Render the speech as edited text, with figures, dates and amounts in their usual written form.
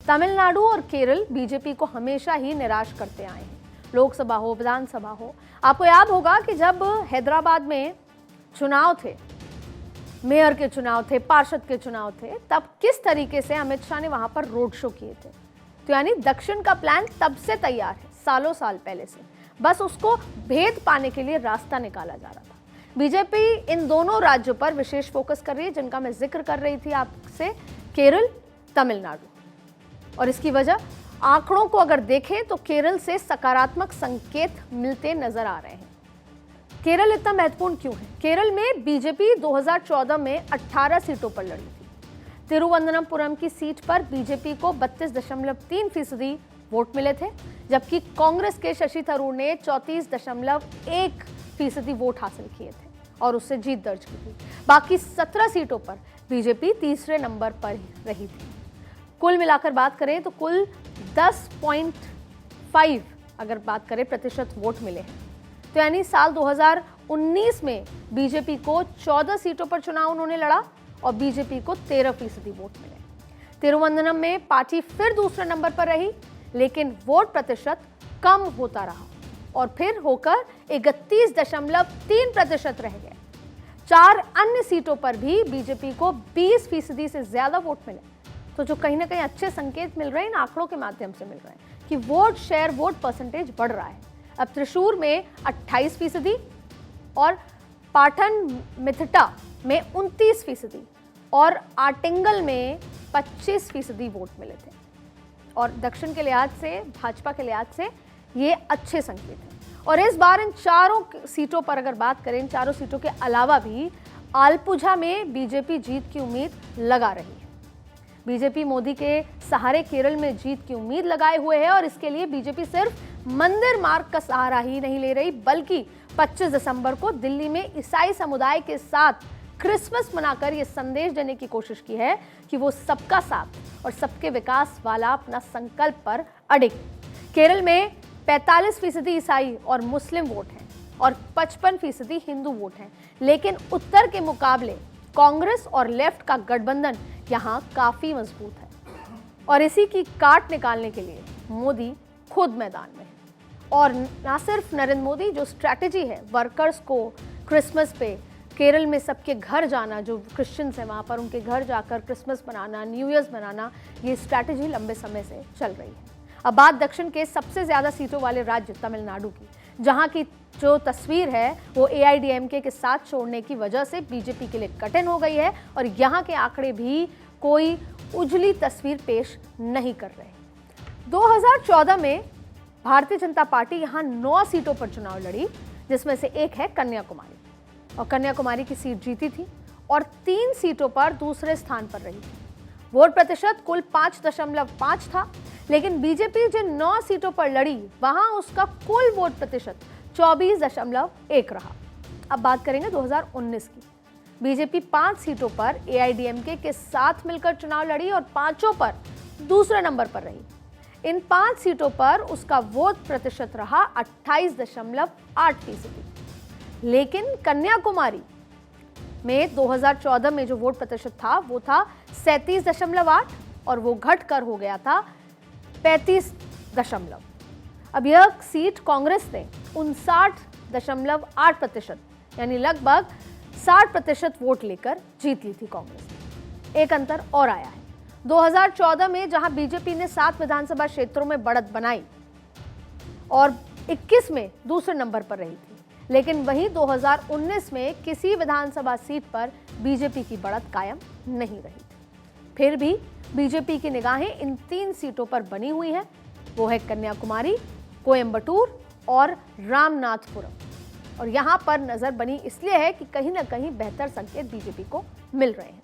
तमिलनाडु और केरल बीजेपी को हमेशा ही निराश करते आए हैं, लोकसभा हो, विधानसभा हो। आपको याद होगा कि जब हैदराबाद में चुनाव थे, मेयर के चुनाव थे, पार्षद के चुनाव थे, तब किस तरीके से अमित शाह ने वहां पर रोड शो किए थे। तो यानी दक्षिण का प्लान तब से तैयार है, सालों साल पहले से, बस उसको भेद पाने के लिए रास्ता निकाला जा रहा था। बीजेपी इन दोनों राज्यों पर विशेष फोकस कर रही है, जिनका मैं जिक्र कर रही थी आपसे, केरल, तमिलनाडु। और इसकी वजह आंकड़ों को अगर देखें तो केरल से सकारात्मक संकेत मिलते नजर आ रहे हैं। केरल इतना महत्वपूर्ण क्यों है? केरल में बीजेपी 2014 में 18 सीटों पर लड़ी थी। तिरुवनंतपुरम की सीट पर बीजेपी को 32.3% वोट मिले थे, जबकि कांग्रेस के शशि थरूर ने 34.1% वोट हासिल किए थे और उससे जीत दर्ज की थी। बाकी 17 सीटों पर बीजेपी तीसरे नंबर पर रही थी। कुल मिलाकर बात करें तो कुल 10.5 अगर बात करें प्रतिशत वोट मिले हैं। तो यानी साल 2019 में बीजेपी को 14 सीटों पर चुनाव उन्होंने लड़ा और बीजेपी को 13% वोट मिले। तिरुवनंतपुरम में पार्टी फिर दूसरे नंबर पर रही, लेकिन वोट प्रतिशत कम होता रहा और फिर होकर 31.3% रह गए। 4 अन्य सीटों पर भी बीजेपी को 20% से ज्यादा वोट मिले। तो जो कहीं ना कहीं अच्छे संकेत मिल रहे हैं, इन आंकड़ों के माध्यम से मिल रहे हैं कि वोट शेयर, वोट परसेंटेज बढ़ रहा है। अब त्रिशूर में 28% और पाटन मिथिटा में 29% और आटिंगल में 25% वोट मिले थे। और दक्षिण के लिहाज से, भाजपा के लिहाज से ये अच्छे संकेत हैं। और इस बार इन चारों सीटों पर अगर बात करें, इन चारों सीटों के अलावा भी आलपुझा में बीजेपी जीत की उम्मीद लगा रही है। बीजेपी मोदी के सहारे केरल में जीत की उम्मीद लगाए हुए है और इसके लिए बीजेपी सिर्फ मंदिर मार्ग का सहारा ही नहीं ले रही, बल्कि 25 दिसंबर को दिल्ली में ईसाई समुदाय के साथ क्रिसमस मनाकर यह संदेश देने की कोशिश की है कि वो सबका साथ और सबके विकास वाला अपना संकल्प पर अडिग। केरल में 45% ईसाई और मुस्लिम वोट हैं और 55% हिंदू वोट हैं, लेकिन उत्तर के मुकाबले कांग्रेस और लेफ्ट का गठबंधन यहाँ काफी मजबूत है। और इसी की काट निकालने के लिए मोदी खुद मैदान में है। और ना सिर्फ नरेंद्र मोदी, जो स्ट्रैटेजी है वर्कर्स को क्रिसमस पे केरल में सबके घर जाना, जो क्रिश्चियंस हैं वहाँ पर उनके घर जाकर क्रिसमस मनाना, न्यू ईयर्स मनाना, ये स्ट्रैटेजी लंबे समय से चल रही है। अब बात दक्षिण के सबसे ज़्यादा सीटों वाले राज्य तमिलनाडु की, जहाँ की जो तस्वीर है वो AIADMK के साथ छोड़ने की वजह से बीजेपी के लिए कठिन हो गई है और यहाँ के आंकड़े भी कोई उजली तस्वीर पेश नहीं कर रहे। 2014 में भारतीय जनता पार्टी यहाँ 9 सीटों पर चुनाव लड़ी, जिसमें से एक है कन्याकुमारी, और कन्याकुमारी की सीट जीती थी और 3 सीटों पर दूसरे स्थान पर रही थी। वोट प्रतिशत कुल 5.5 था, लेकिन बीजेपी जिन 9 सीटों पर लड़ी वहां उसका कुल वोट प्रतिशत 24.1 रहा। अब बात करेंगे 2019 की। बीजेपी 5 सीटों पर AIADMK के साथ मिलकर चुनाव लड़ी और 5 पर दूसरे नंबर पर रही। इन 5 सीटों पर उसका वोट प्रतिशत रहा 28.8%। लेकिन कन्याकुमारी में 2014 में जो वोट प्रतिशत था वो था 37.8 और वो घटकर हो गया था 35. अब यह सीट कांग्रेस ने 59.8% यानी लगभग 60% वोट लेकर जीत ली थी कांग्रेस ने। एक अंतर और आया है। 2014 में जहां बीजेपी ने 7 विधानसभा क्षेत्रों में बढ़त बनाई और 21 में दूसरे नंबर पर रही थी, लेकिन वहीं 2019 में किसी विधानसभा सीट पर बीजेपी की बढ़त कायम नहीं रही थी। फिर भी बीजेपी की निगाहें इन 3 सीटों पर बनी हुई है, वो है कन्याकुमारी, कोयंबटूर और रामनाथपुरम। और यहाँ पर नजर बनी इसलिए है कि कहीं ना कहीं बेहतर संकेत बीजेपी को मिल रहे हैं।